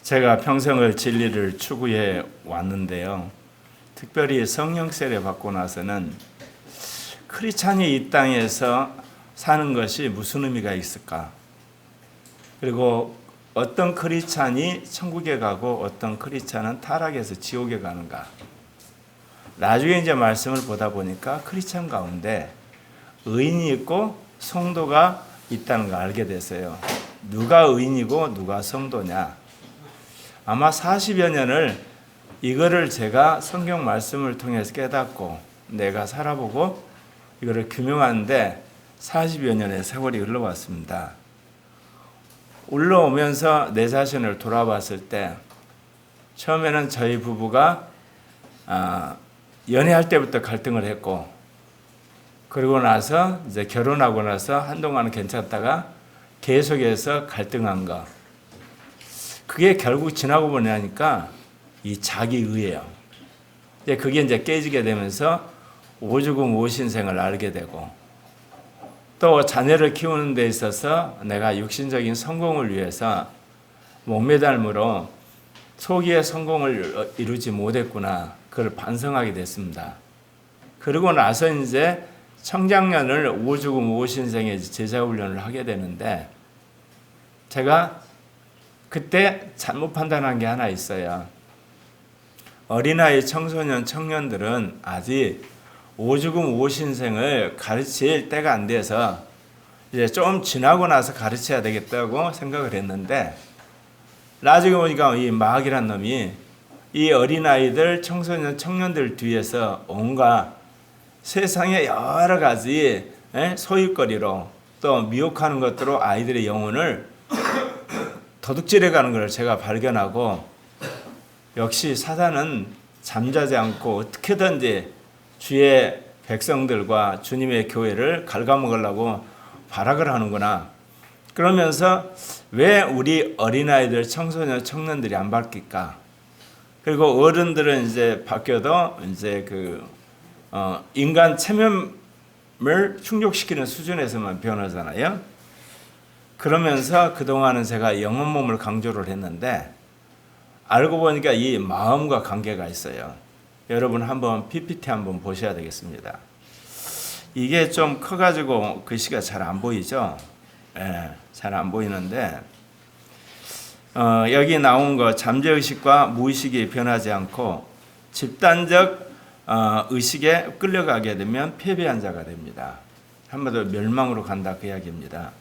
제가 평생을 진리를 추구해 왔는데요. 특별히 성령 세례 받고 나서는 크리스찬이 이 땅에서 사는 것이 무슨 의미가 있을까? 그리고 어떤 크리스찬이 천국에 가고 어떤 크리스찬은 타락해서 지옥에 가는가? 나중에 이제 말씀을 보다 보니까 크리스찬 가운데 의인이 있고 성도가 있다는 걸 알게 됐어요. 누가 의인이고 누가 성도냐? 아마 40여 년을 이거를 제가 성경 말씀을 통해서 깨닫고 내가 살아보고 이거를 규명하는데 40여 년의 세월이 흘러왔습니다. 올라오면서 내 자신을 돌아봤을 때 처음에는 저희 부부가 연애할 때부터 갈등을 했고, 그리고 나서 이제 결혼하고 나서 한동안은 괜찮다가 계속해서 갈등한 거. 그게 결국 지나고 보니까 이 자기의예요. 그게 이제 깨지게 되면서 오죽음 오신생을 알게 되고, 또 자녀를 키우는 데 있어서 내가 육신적인 성공을 위해서 몸매닮으로 초기에 성공을 이루지 못했구나, 그걸 반성하게 됐습니다. 그러고 나서 이제 청장년을 오죽음 오신생의 제자훈련을 하게 되는데, 제가 그때 잘못 판단한 게 하나 있어요. 어린아이, 청소년, 청년들은 아직 오죽음 오신생을 가르칠 때가 안 돼서 이제 좀 지나고 나서 가르쳐야 되겠다고 생각을 했는데, 나중에 보니까 이 마귀란 놈이 이 어린아이들, 청소년, 청년들 뒤에서 온갖 세상의 여러 가지 소일거리로 또 미혹하는 것들로 아이들의 영혼을 도둑질해가는 것을 제가 발견하고, 역시 사단은 잠자지 않고 어떻게든지 주의 백성들과 주님의 교회를 갉아먹으려고 발악을 하는구나. 그러면서 왜 우리 어린아이들, 청소년, 청년들이 안 바뀔까? 그리고 어른들은 이제 바뀌어도 이제 인간 체면을 충족시키는 수준에서만 변하잖아요. 그러면서 그동안은 제가 영혼 몸을 강조를 했는데, 알고 보니까 이 마음과 관계가 있어요. 여러분 한번 PPT 한번 보셔야 되겠습니다. 이게 좀 커가지고 글씨가 잘 안 보이죠? 잘 안 보이는데, 여기 나온 거 잠재의식과 무의식이 변하지 않고 집단적 의식에 끌려가게 되면 패배한 자가 됩니다. 한마디로 멸망으로 간다, 그 이야기입니다.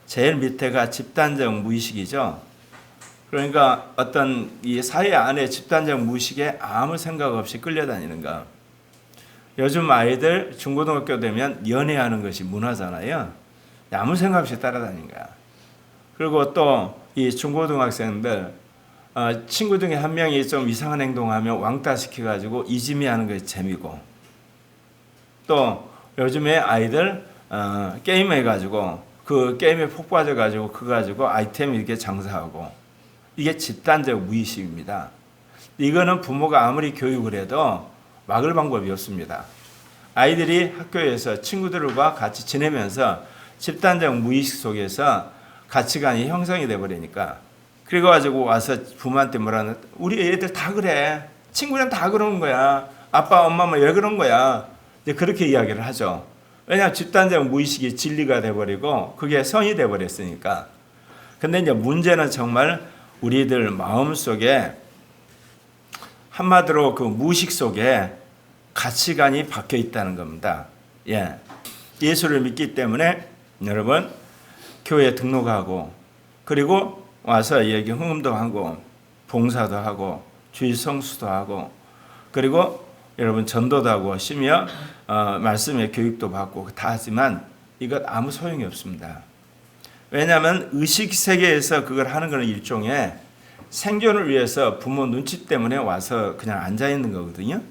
제일 밑에가 집단적 무의식이죠. 그러니까 어떤 이 사회 안에 집단적 무의식에 아무 생각 없이 끌려다니는 거. 요즘 아이들 중고등학교 되면 연애하는 것이 문화잖아요. 아무 생각 없이 따라다니는 거야. 그리고 또 이 중고등학생들 친구 중에 한 명이 좀 이상한 행동하면 왕따 시켜가지고 이지미하는 것이 재미고, 또 요즘에 아이들 게임해가지고 그 게임에 폭 빠져가지고 그거 가지고 아이템 이렇게 장사하고, 이게 집단적 무의식입니다. 이거는 부모가 아무리 교육을 해도 막을 방법이 없습니다. 아이들이 학교에서 친구들과 같이 지내면서 집단적 무의식 속에서 가치관이 형성이 돼버리니까, 그리고 가지고 와서 부모한테 뭐라는, 우리 애들 다 그래, 친구랑 다 그러는 거야, 아빠 엄마만 왜 그런 거야, 이제 그렇게 이야기를 하죠. 왜냐하면 집단적 무의식이 진리가 돼버리고 그게 선이 돼버렸으니까. 근데 이제 문제는 정말 우리들 마음 속에, 한마디로 그 무의식 속에 가치관이 박혀 있다는 겁니다. 예수를 믿기 때문에 여러분 교회에 등록하고, 그리고 와서 여기 흥음도 하고 봉사도 하고 주일 성수도 하고, 그리고 여러분 전도도 하고 심지어 말씀의 교육도 받고 다 하지만 이것 아무 소용이 없습니다. 왜냐하면 의식 세계에서 그걸 하는 것은 일종의 생존을 위해서 부모 눈치 때문에 와서 그냥 앉아 있는 거거든요.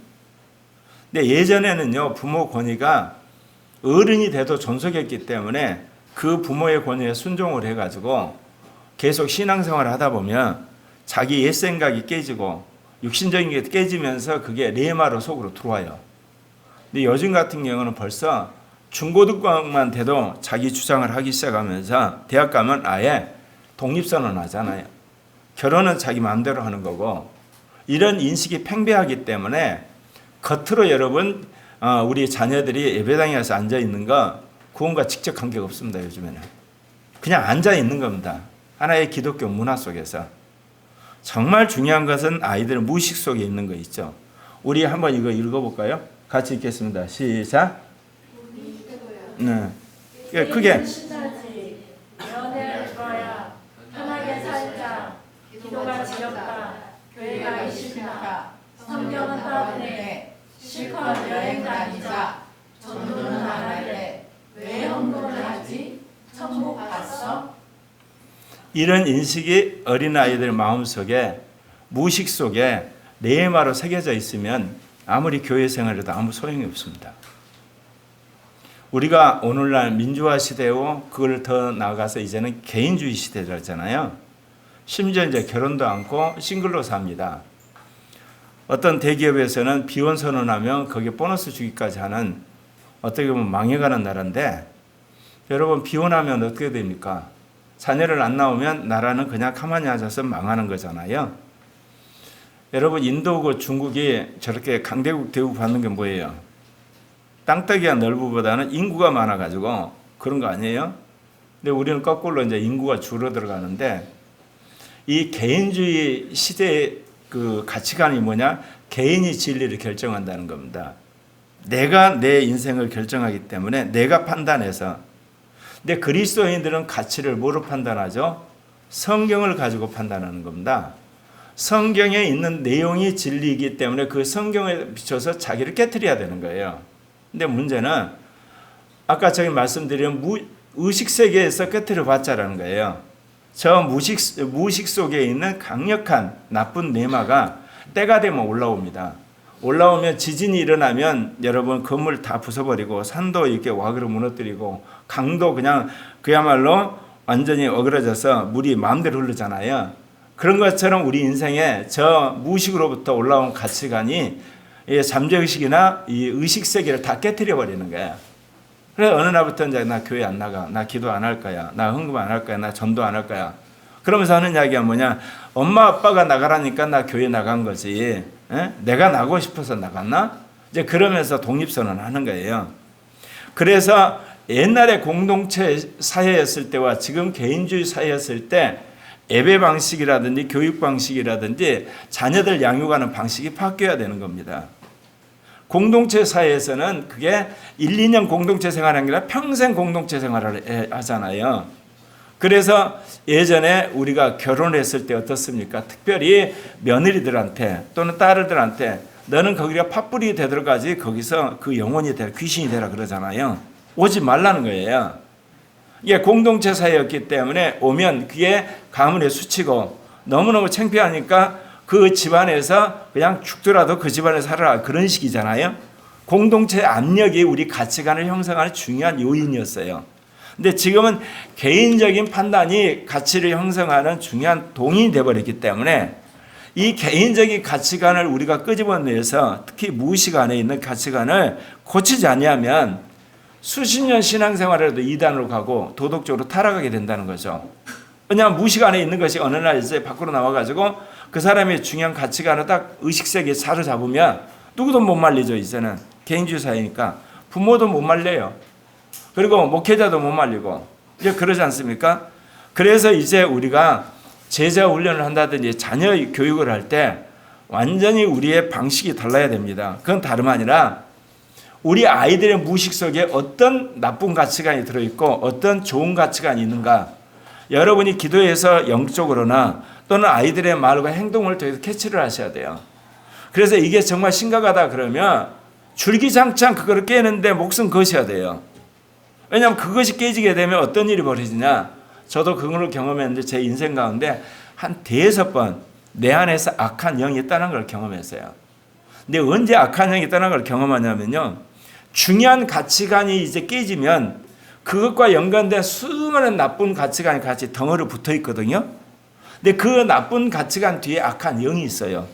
근데 예전에는요, 부모 권위가 어른이 돼도 존속했기 때문에 그 부모의 권위에 순종을 해가지고 계속 신앙생활을 하다 보면 자기 옛 생각이 깨지고 육신적인 게 깨지면서 그게 레마로 속으로 들어와요. 근데 요즘 같은 경우는 벌써 중고등학만 돼도 자기 주장을 하기 시작하면서 대학 가면 아예 독립선언 하잖아요. 결혼은 자기 마음대로 하는 거고, 이런 인식이 팽배하기 때문에 겉으로 여러분 우리 자녀들이 예배당에 가서 앉아 있는 거 구원과 직접 관계가 없습니다. 요즘에는 그냥 앉아 있는 겁니다. 하나의 기독교 문화 속에서. 정말 중요한 것은 아이들은 무의식 속에 있는 거 있죠. 우리 한번 이거 읽어볼까요? 같이 읽겠습니다. 시작. 네. 크게. 연애할 거야. 편하게 살자. 기도가 지겹다. 교회가 싫다. 성경은 따뜻해. 실컷 여행 다니자. 전도는 안 할래. 왜 헌금을 하지? 천국 갔어? 이런 인식이 어린아이들 마음속에 무의식 속에 내마로 새겨져 있으면 아무리 교회 생활해도 아무 소용이 없습니다. 우리가 오늘날 민주화 시대고 그걸 더 나아가서 이제는 개인주의 시대잖아요. 심지어 이제 결혼도 않고 싱글로 삽니다. 어떤 대기업에서는 비혼 선언하면 거기에 보너스 주기까지 하는 어떻게 보면 망해가는 나라인데, 여러분 비혼하면 어떻게 됩니까? 자녀를 안 낳으면 나라는 그냥 가만히 앉아서 망하는 거잖아요. 여러분 인도고 중국이 저렇게 강대국 대우받는 받는 게 뭐예요? 땅덩이가 넓보다는 인구가 많아가지고 그런 거 아니에요? 근데 우리는 거꾸로 이제 인구가 줄어들어가는데, 이 개인주의 시대의 그 가치관이 뭐냐? 개인이 진리를 결정한다는 겁니다. 내가 내 인생을 결정하기 때문에 내가 판단해서. 근데 그리스도인들은 가치를 뭐로 판단하죠? 성경을 가지고 판단하는 겁니다. 성경에 있는 내용이 진리이기 때문에 그 성경에 비춰서 자기를 깨트려야 되는 거예요. 근데 문제는 아까 저기 말씀드린 의식 세계에서 깨트려 봤자라는 거예요. 저 무의식 속에 있는 강력한 나쁜 내마가 때가 되면 올라옵니다. 올라오면 지진이 일어나면 여러분 건물 다 부숴버리고 산도 이렇게 와그로 무너뜨리고 강도 그냥 그야말로 완전히 어그러져서 물이 마음대로 흐르잖아요. 그런 것처럼 우리 인생에 저 무의식으로부터 올라온 가치관이 잠재의식이나 이 의식세계를 다 깨트려 버리는 거예요. 그래서 어느 날부터 이제 나 교회 안 나가, 나 기도 안 할 거야, 나 헌금 안 할 거야, 나 전도 안 할 거야. 그러면서 하는 이야기가 뭐냐? 엄마 아빠가 나가라니까 나 교회 나간 거지. 내가 나가고 싶어서 나갔나? 이제 그러면서 독립선언 하는 거예요. 그래서 옛날에 공동체 사회였을 때와 지금 개인주의 사회였을 때 예배 방식이라든지 교육 방식이라든지 자녀들 양육하는 방식이 바뀌어야 되는 겁니다. 공동체 사회에서는 그게 1, 2년 공동체 생활이 아니라 평생 공동체 생활을 하잖아요. 그래서 예전에 우리가 결혼했을 때 어떻습니까? 특별히 며느리들한테 또는 딸들한테 너는 거기가 팥불이 되도록까지 거기서 그 영혼이 되라, 귀신이 되라 그러잖아요. 오지 말라는 거예요. 이게 공동체 사회였기 때문에 오면 그게 가문에 수치고 너무너무 창피하니까 그 집안에서 그냥 죽더라도 그 집안에 살아라 그런 식이잖아요. 공동체 압력이 우리 가치관을 형성하는 중요한 요인이었어요. 근데 지금은 개인적인 판단이 가치를 형성하는 중요한 동인이 되어버렸기 때문에 이 개인적인 가치관을 우리가 끄집어내서 특히 무의식 안에 있는 가치관을 고치지 아니하면 수십 년 신앙생활에도 이단으로 가고 도덕적으로 타락하게 된다는 거죠. 왜냐하면 무의식 안에 있는 것이 어느 날 이제 밖으로 나와가지고 그 사람의 중요한 가치관을 딱 의식세계에 사로잡으면 누구도 못 말리죠. 이제는 개인주의 사회니까 부모도 못 말려요. 그리고 목회자도 못 말리고 이제 그러지 않습니까? 그래서 이제 우리가 제자 훈련을 한다든지 자녀 교육을 할 때 완전히 우리의 방식이 달라야 됩니다. 그건 다름 아니라 우리 아이들의 무의식 속에 어떤 나쁜 가치관이 들어있고 어떤 좋은 가치관이 있는가, 여러분이 기도해서 영적으로나 또는 아이들의 말과 행동을 통해서 캐치를 하셔야 돼요. 그래서 이게 정말 심각하다 그러면 줄기장창 그거를 깨는데 목숨 거셔야 돼요. 왜냐하면 그것이 깨지게 되면 어떤 일이 벌어지냐. 저도 그걸 경험했는데 제 인생 가운데 한 5번 내 안에서 악한 영이 있다는 걸 경험했어요. 근데 언제 악한 영이 있다는 걸 경험하냐면요, 중요한 가치관이 이제 깨지면 그것과 연관된 수많은 나쁜 가치관이 같이 덩어리 붙어 있거든요. 근데 그 나쁜 가치관 뒤에 악한 영이 있어요.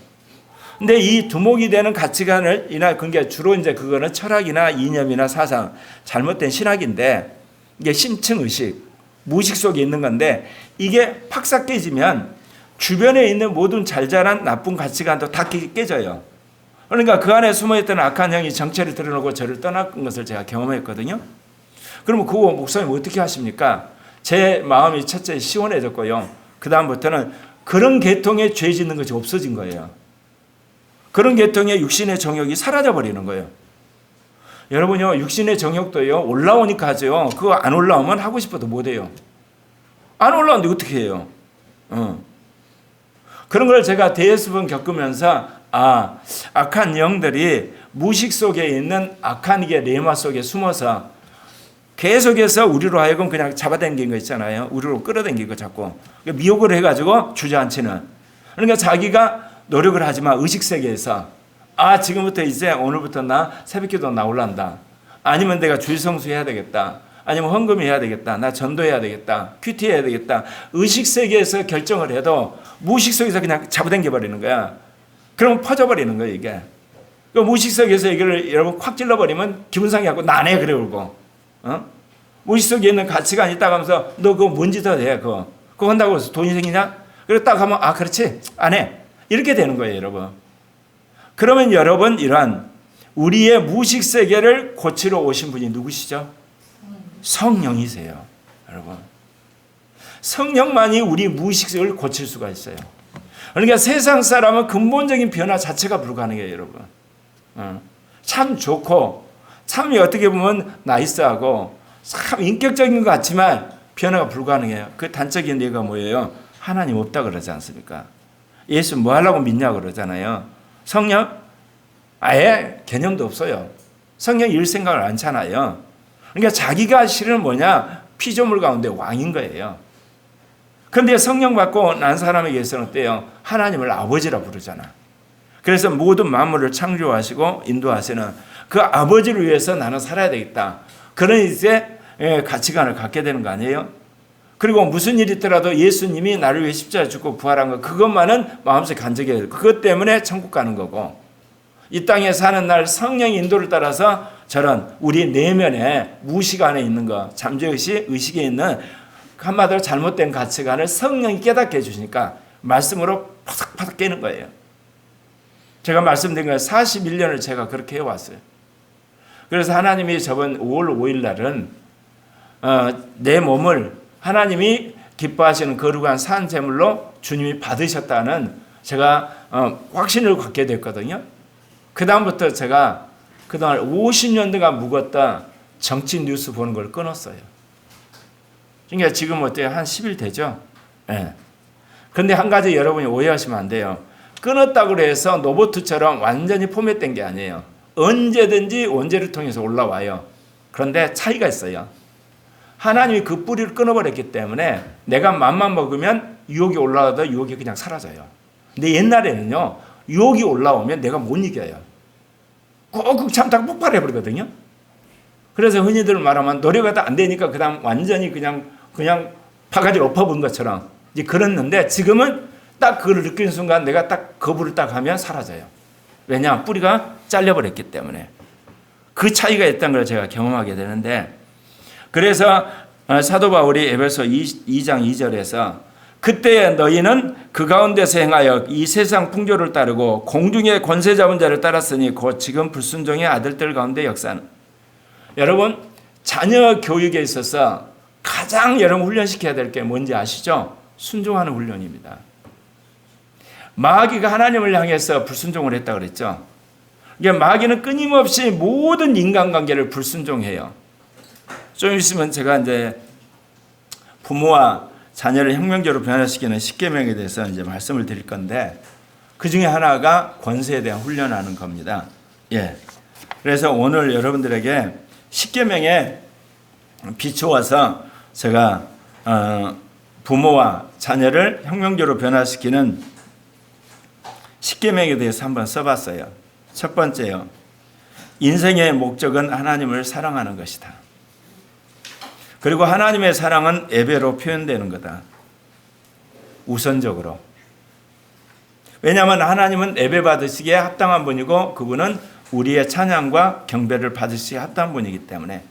근데 이 두목이 되는 가치관을 그게 주로 이제 그거는 철학이나 이념이나 사상, 잘못된 신학인데 이게 심층 의식, 무의식 속에 있는 건데 이게 팍싹 깨지면 주변에 있는 모든 잘 자란 나쁜 가치관도 다 깨져요. 그러니까 그 안에 숨어있던 악한 영이 정체를 드러내고 저를 떠난 것을 제가 경험했거든요. 그러면 그거 목사님 어떻게 하십니까? 제 마음이 첫째 시원해졌고요. 그 다음부터는 그런 계통의 죄 짓는 것이 없어진 거예요. 그런 계통의 육신의 정욕이 사라져버리는 거예요. 여러분요, 육신의 정욕도요, 올라오니까 하죠. 그거 안 올라오면 하고 싶어도 못해요. 안 올라오는데 어떻게 해요? 그런 걸 제가 대여섯 번 겪으면서 악한 영들이 무식 속에 있는 악한 이게 레마 속에 숨어서 계속해서 우리로 하여금 그냥 잡아당긴 거 있잖아요. 우리로 끌어당기고 자꾸 미혹을 해가지고 주저앉히는. 그러니까 자기가 노력을 하지만 의식세계에서 지금부터 이제 오늘부터 나 새벽기도 나올란다. 아니면 내가 주일성수해야 되겠다. 아니면 헌금해야 되겠다. 나 전도해야 되겠다. 큐티해야 되겠다. 의식세계에서 결정을 해도 무의식속에서 그냥 잡아당겨버리는 거야. 그러면 퍼져버리는 거예요 이게. 그 무의식속에서 이걸 여러분 콱 찔러버리면 기분 상해갖고 나네 그래 울고. 무의식속에 있는 가치관이 있다고 하면서 너 그거 뭔 짓을 해 그거 한다고 해서 돈이 생기냐? 그리고 딱 하면 그렇지 안 해. 이렇게 되는 거예요 여러분. 그러면 여러분 이러한 우리의 무의식 세계를 고치러 오신 분이 누구시죠? 성령이세요 여러분. 성령만이 우리 무의식을 고칠 수가 있어요. 그러니까 세상 사람은 근본적인 변화 자체가 불가능해요 여러분. 참 좋고 참 어떻게 보면 나이스하고 참 인격적인 것 같지만 변화가 불가능해요. 그 단적인 예가 뭐예요? 하나님 없다 그러지 않습니까? 예수 뭐 하려고 믿냐 그러잖아요. 성령? 아예 개념도 없어요. 성령 일 생각을 안 하잖아요. 그러니까 자기가 실은 뭐냐? 피조물 가운데 왕인 거예요. 그런데 성령 받고 난 사람에게서는 어때요? 하나님을 아버지라 부르잖아. 그래서 모든 만물을 창조하시고 인도하시는 그 아버지를 위해서 나는 살아야 되겠다. 그런 이제 가치관을 갖게 되는 거 아니에요? 그리고 무슨 일이 있더라도 예수님이 나를 위해 십자가에 죽고 부활한 거 그것만은 마음속에 간직해야 돼요. 그것 때문에 천국 가는 거고 이 땅에 사는 날 성령의 인도를 따라서 저런 우리 내면에 무의식 안에 있는 거 잠재의식, 의식에 있는 한마디로 잘못된 가치관을 성령이 깨닫게 해주시니까 말씀으로 파삭파삭 깨는 거예요. 제가 말씀드린 건 41년을 제가 그렇게 해왔어요. 그래서 하나님이 저번 5월 5일 날은 내 몸을 하나님이 기뻐하시는 거룩한 산 제물로 주님이 받으셨다는 제가 확신을 갖게 됐거든요. 그 다음부터 제가 그동안 50년 동안 묵었다 정치 뉴스 보는 걸 끊었어요. 그러니까 지금 어때요? 한 10일 되죠? 네. 그런데 한 가지 여러분이 오해하시면 안 돼요. 끊었다고 해서 로봇처럼 완전히 포맷된 게 아니에요. 언제든지 원죄를 통해서 올라와요. 그런데 차이가 있어요. 하나님이 그 뿌리를 끊어버렸기 때문에 내가 맘만 먹으면 유혹이 올라와도 유혹이 그냥 사라져요. 근데 옛날에는요. 유혹이 올라오면 내가 못 이겨요. 꾹꾹 참다가 폭발해버리거든요. 그래서 흔히들 말하면 노력이 안 되니까 그 다음 완전히 그냥 바가지를 엎어본 것처럼 이제 그랬는데 지금은 딱 그걸 느끼는 순간 내가 딱 거부를 딱 하면 사라져요. 왜냐? 뿌리가 잘려버렸기 때문에. 그 차이가 있다는 걸 제가 경험하게 되는데 그래서 사도 바울이 에베소 2장 2절에서 그때 너희는 그 가운데서 행하여 이 세상 풍조를 따르고 공중의 권세 잡은 자를 따랐으니 곧 지금 불순종의 아들들 가운데 역사는. 여러분 자녀 교육에 있어서 가장 여러분 훈련시켜야 될 게 뭔지 아시죠? 순종하는 훈련입니다. 마귀가 하나님을 향해서 불순종을 했다고 그랬죠. 그러니까 마귀는 끊임없이 모든 인간관계를 불순종해요. 좀 있으면 제가 이제 부모와 자녀를 혁명적으로 변화시키는 십계명에 대해서 이제 말씀을 드릴 건데 그 중에 하나가 권세에 대한 훈련하는 겁니다. 예. 그래서 오늘 여러분들에게 십계명에 비추어서 제가 부모와 자녀를 혁명적으로 변화시키는 십계명에 대해서 한번 써봤어요. 첫 번째요. 인생의 목적은 하나님을 사랑하는 것이다. 그리고 하나님의 사랑은 예배로 표현되는 거다. 우선적으로. 왜냐하면 하나님은 예배 받으시기에 합당한 분이고 그분은 우리의 찬양과 경배를 받으시기에 합당한 분이기 때문에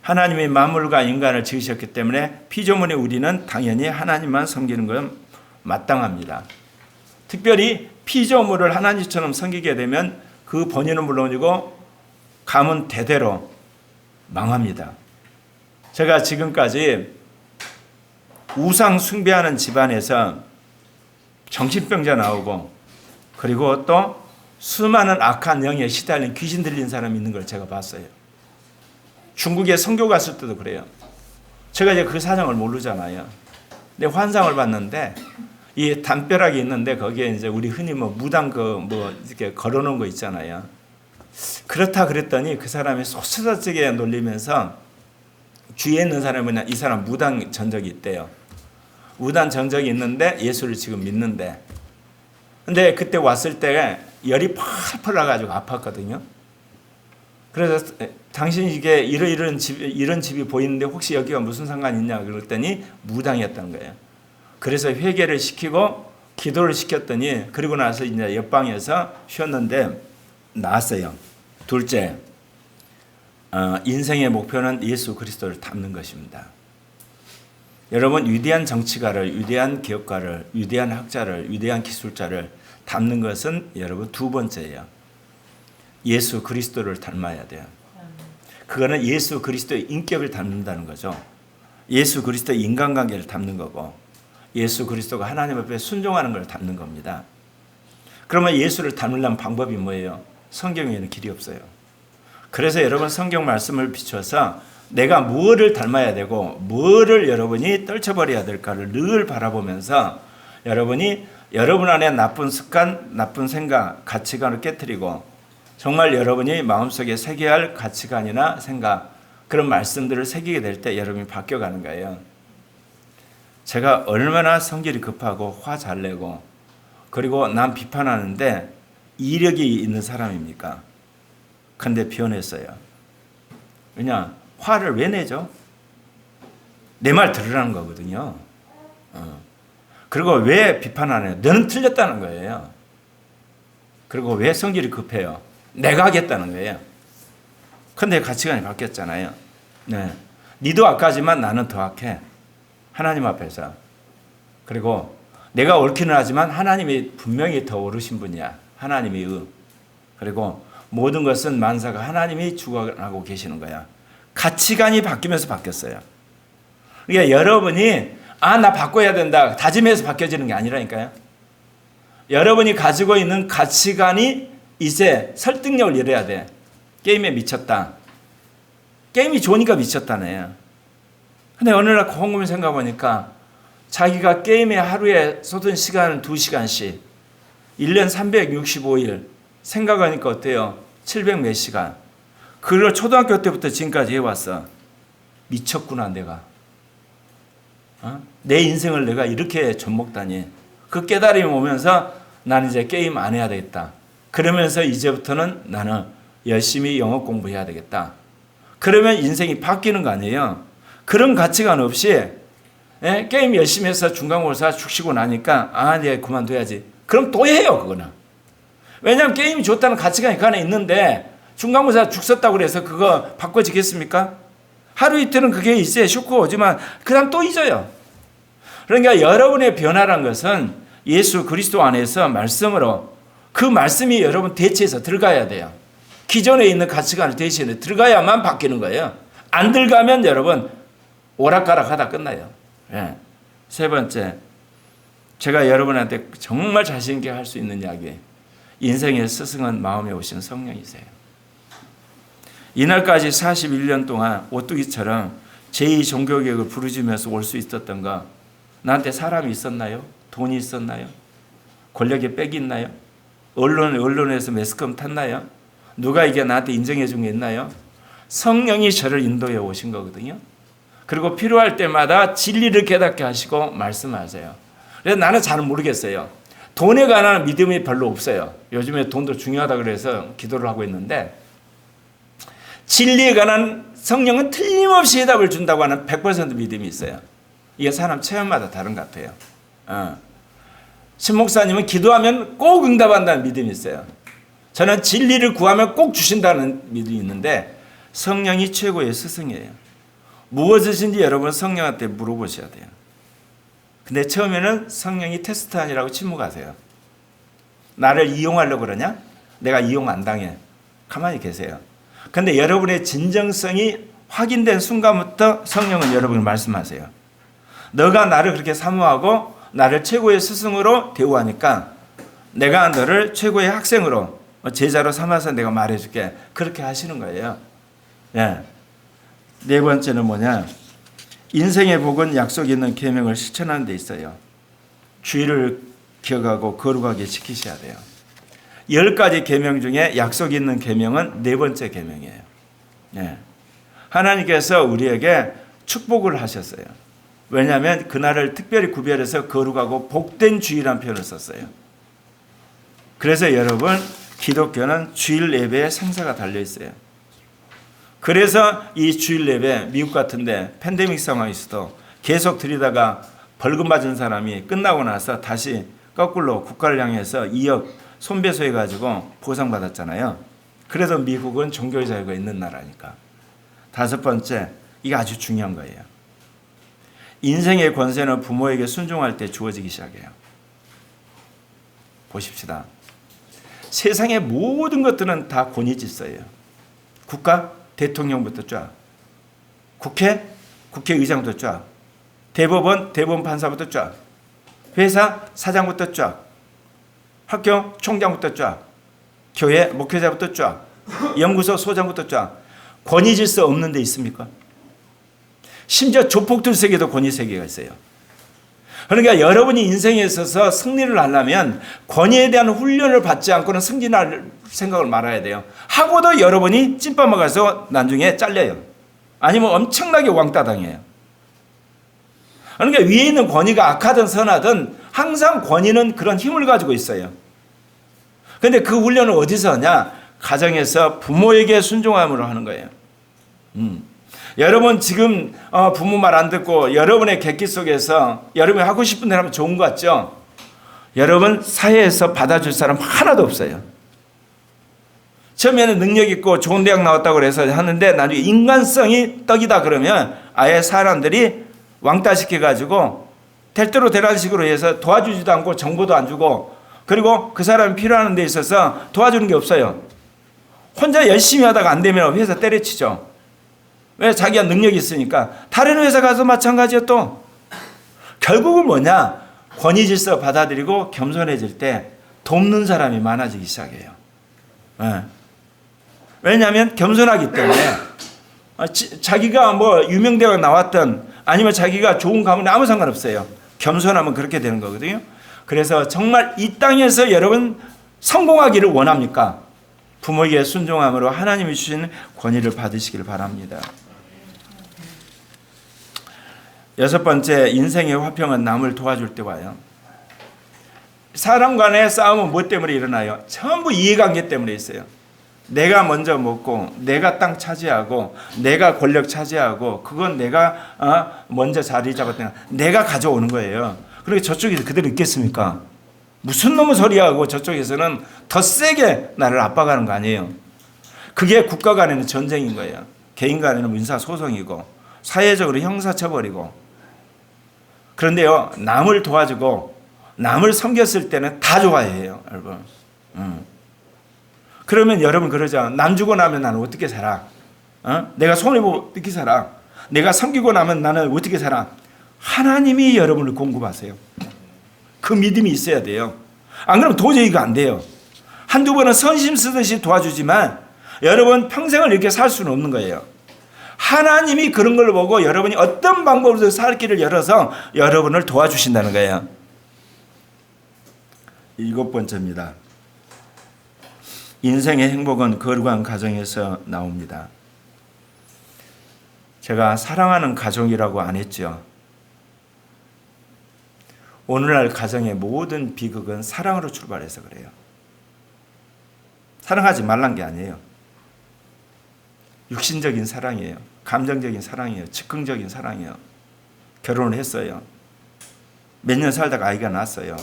하나님이 만물과 인간을 지으셨기 때문에 피조물의 우리는 당연히 하나님만 섬기는 건 마땅합니다. 특별히 피조물을 하나님처럼 섬기게 되면 그 본인은 물론이고 가문 대대로 망합니다. 제가 지금까지 우상 숭배하는 집안에서 정신병자 나오고 그리고 또 수많은 악한 영에 시달린 귀신 들린 사람이 있는 걸 제가 봤어요. 중국에 선교 갔을 때도 그래요. 제가 이제 그 사정을 모르잖아요. 근데 환상을 봤는데 이 담벼락이 있는데 거기에 이제 우리 흔히 무당 이렇게 걸어놓은 거 있잖아요. 그렇다 그랬더니 그 사람이 소스라치게 놀리면서 주위에 있는 사람은 이 사람 무당 전적이 있대요. 무당 전적이 있는데 예수를 지금 믿는데. 근데 그때 왔을 때 열이 펄펄 나가지고 아팠거든요. 그래서 당신 이게 이런 집이 보이는데 혹시 여기가 무슨 상관이 있냐 그랬더니 무당이었다는 거예요. 그래서 회개를 시키고 기도를 시켰더니 그리고 나서 이제 옆방에서 쉬었는데 나았어요. 둘째, 인생의 목표는 예수 그리스도를 닮는 것입니다. 여러분 위대한 정치가를, 위대한 기업가를, 위대한 학자를, 위대한 기술자를 닮는 것은 여러분 두 번째예요. 예수 그리스도를 닮아야 돼요. 그거는 예수 그리스도의 인격을 닮는다는 거죠. 예수 그리스도의 인간관계를 닮는 거고 예수 그리스도가 하나님 앞에 순종하는 걸 닮는 겁니다. 그러면 예수를 닮으려면 방법이 뭐예요? 성경에는 길이 없어요. 그래서 여러분 성경 말씀을 비춰서 내가 무엇을 닮아야 되고 무엇을 여러분이 떨쳐버려야 될까를 늘 바라보면서 여러분이 여러분 안에 나쁜 습관, 나쁜 생각, 가치관을 깨트리고 정말 여러분이 마음속에 새겨야 할 가치관이나 생각 그런 말씀들을 새기게 될 때 여러분이 바뀌어가는 거예요. 제가 얼마나 성질이 급하고 화 잘 내고 그리고 남 비판하는데 이력이 있는 사람입니까? 근데 변했어요. 왜냐? 화를 왜 내죠? 내 말 들으라는 거거든요. 그리고 왜 비판 안 해요? 너는 틀렸다는 거예요. 그리고 왜 성질이 급해요? 내가 하겠다는 거예요. 근데 가치관이 바뀌었잖아요. 네. 니도 악하지만 나는 더 악해. 하나님 앞에서. 그리고 내가 옳기는 하지만 하나님이 분명히 더 옳으신 분이야. 하나님이 그리고 모든 것은 만사가 하나님이 주관하고 계시는 거야. 가치관이 바뀌면서 바뀌었어요. 그러니까 여러분이 나 바꿔야 된다 다짐해서 바뀌어지는 게 아니라니까요. 여러분이 가지고 있는 가치관이 이제 설득력을 잃어야 돼. 게임에 미쳤다. 게임이 좋으니까 미쳤다네요. 근데 어느 날 곰곰이 생각해보니까 자기가 게임에 하루에 쏟은 시간은 2시간씩 1년 365일 생각하니까 어때요? 700 몇 시간. 그걸 초등학교 때부터 지금까지 해왔어. 미쳤구나 내가. 내 인생을 내가 이렇게 젖먹다니. 그 깨달음이 오면서 나는 이제 게임 안 해야 되겠다. 그러면서 이제부터는 나는 열심히 영어 공부해야 되겠다. 그러면 인생이 바뀌는 거 아니에요. 그런 가치관 없이 게임 열심히 해서 중간고사 죽시고 나니까 내가 그만둬야지. 그럼 또 해요 그거는. 왜냐하면 게임이 좋다는 가치관이 그 안에 있는데 중간고사 죽 썼다고 그래서 그거 바꿔지겠습니까? 하루 이틀은 그게 있어야 쇼크가 오지만 그 다음 또 잊어요. 그러니까 여러분의 변화란 것은 예수 그리스도 안에서 말씀으로 그 말씀이 여러분 대체해서 들어가야 돼요. 기존에 있는 가치관을 대체해서 들어가야만 바뀌는 거예요. 안 들어가면 여러분 오락가락 하다 끝나요. 세 번째, 제가 여러분한테 정말 자신 있게 할 수 있는 이야기. 인생의 스승은 마음에 오신 성령이세요. 이날까지 41년 동안 오뚜기처럼 제2종교개혁을 부르짖으면서 올 수 있었던 거, 나한테 사람이 있었나요? 돈이 있었나요? 권력의 빽이 있나요? 언론에서 매스컴 탔나요? 누가 이게 나한테 인정해 준 게 있나요? 성령이 저를 인도해 오신 거거든요. 그리고 필요할 때마다 진리를 깨닫게 하시고 말씀하세요. 그래서 나는 잘 모르겠어요. 돈에 관한 믿음이 별로 없어요. 요즘에 돈도 중요하다 그래서 기도를 하고 있는데 진리에 관한 성령은 틀림없이 해답을 준다고 하는 100% 믿음이 있어요. 이게 사람 체험마다 다른 것 같아요. 신 목사님은 기도하면 꼭 응답한다는 믿음이 있어요. 저는 진리를 구하면 꼭 주신다는 믿음이 있는데 성령이 최고의 스승이에요. 무엇이든지 여러분 성령한테 물어보셔야 돼요. 근데 처음에는 성령이 테스트 아니라고 침묵하세요. 나를 이용하려고 그러냐? 내가 이용 안 당해. 가만히 계세요. 근데 여러분의 진정성이 확인된 순간부터 성령은 여러분을 말씀하세요. 너가 나를 그렇게 사모하고 나를 최고의 스승으로 대우하니까 내가 너를 최고의 학생으로 제자로 삼아서 내가 말해줄게. 그렇게 하시는 거예요. 예. 네 번째는 뭐냐? 인생의 복은 약속 있는 계명을 실천하는 데 있어요. 주의를 기억하고 거룩하게 지키셔야 돼요. 10가지 계명 중에 약속 있는 계명은 네 번째 계명이에요. 예. 하나님께서 우리에게 축복을 하셨어요. 왜냐하면 그날을 특별히 구별해서 거룩하고 복된 주일이라는 표현을 썼어요. 그래서 여러분, 기독교는 주일 예배에 생사가 달려 있어요. 그래서 이 주일 예배, 미국 같은데 팬데믹 상황에서도 계속 드리다가 벌금 받은 사람이 끝나고 나서 다시 거꾸로 국가를 향해서 2억 손배소해가지고 보상받았잖아요. 그래도 미국은 종교의 자유가 있는 나라니까. 다섯 번째, 이게 아주 중요한 거예요. 인생의 권세는 부모에게 순종할 때 주어지기 시작해요. 보십시다. 세상의 모든 것들은 다 권위질서예요. 국가, 대통령부터 쫙, 국회, 국회의장부터 쫙, 대법원, 대법원 판사부터 쫙, 회사, 사장부터 쫙, 학교, 총장부터 쫙, 교회, 목회자부터 쫙, 연구소, 소장부터 쫙. 권위질서 없는 데 있습니까? 심지어 조폭들세계도 권위세계가 있어요. 그러니까 여러분이 인생에 있어서 승리를 하려면 권위에 대한 훈련을 받지 않고는 승진할 생각을 말아야 돼요. 하고도 여러분이 찐빵 먹어서 나중에 잘려요. 아니면 엄청나게 왕따 당해요. 그러니까 위에 있는 권위가 악하든 선하든 항상 권위는 그런 힘을 가지고 있어요. 그런데 그 훈련을 어디서 하냐? 가정에서 부모에게 순종함으로 하는 거예요. 여러분 지금 부모 말 안 듣고 여러분의 객기 속에서 여러분이 하고 싶은 대로 하면 좋은 것 같죠? 여러분 사회에서 받아줄 사람 하나도 없어요. 처음에는 능력 있고 좋은 대학 나왔다고 해서 하는데 나중에 인간성이 떡이다 그러면 아예 사람들이 왕따 시켜가지고 될 대로 되라는 식으로 해서 도와주지도 않고 정보도 안 주고 그리고 그 사람이 필요한 데 있어서 도와주는 게 없어요. 혼자 열심히 하다가 안 되면 회사 때려치죠. 왜? 자기가 능력이 있으니까. 다른 회사 가서 마찬가지요 또. 결국은 뭐냐? 권위질서 받아들이고 겸손해질 때 돕는 사람이 많아지기 시작해요. 네. 왜냐하면 겸손하기 때문에 자기가 뭐 유명대학 나왔던 아니면 자기가 좋은 가문에 아무 상관없어요. 겸손하면 그렇게 되는 거거든요. 그래서 정말 이 땅에서 여러분 성공하기를 원합니까? 부모에게 순종함으로 하나님이 주신 권위를 받으시길 바랍니다. 여섯 번째, 인생의 화평은 남을 도와줄 때 와요. 사람 간의 싸움은 무엇 때문에 일어나요? 전부 이해관계 때문에 있어요. 내가 먼저 먹고 내가 땅 차지하고 내가 권력 차지하고 그건 내가 먼저 자리 잡았다가 내가 가져오는 거예요. 그러니까 저쪽에서 그대로 있겠습니까? 무슨 놈의 소리하고 저쪽에서는 더 세게 나를 압박하는 거 아니에요. 그게 국가 간에는 전쟁인 거예요. 개인 간에는 민사소송이고 사회적으로 형사처벌이고. 그런데요, 남을 도와주고 남을 섬겼을 때는 다 좋아해요, 여러분. 그러면 여러분 그러죠. 남 주고 나면 나는 어떻게 살아? 내가 손해보고 어떻게 살아? 내가 섬기고 나면 나는 어떻게 살아? 하나님이 여러분을 공급하세요. 그 믿음이 있어야 돼요. 안 그러면 도저히 이거 안 돼요. 한두 번은 선심 쓰듯이 도와주지만 여러분 평생을 이렇게 살 수는 없는 거예요. 하나님이 그런 걸 보고 여러분이 어떤 방법으로 살 길을 열어서 여러분을 도와주신다는 거예요. 일곱 번째입니다. 인생의 행복은 거룩한 가정에서 나옵니다. 제가 사랑하는 가정이라고 안 했죠. 오늘날 가정의 모든 비극은 사랑으로 출발해서 그래요. 사랑하지 말란 게 아니에요. 육신적인 사랑이에요. 감정적인 사랑이에요. 즉흥적인 사랑이에요. 결혼을 했어요. 몇 년 살다가 아이가 낳았어요.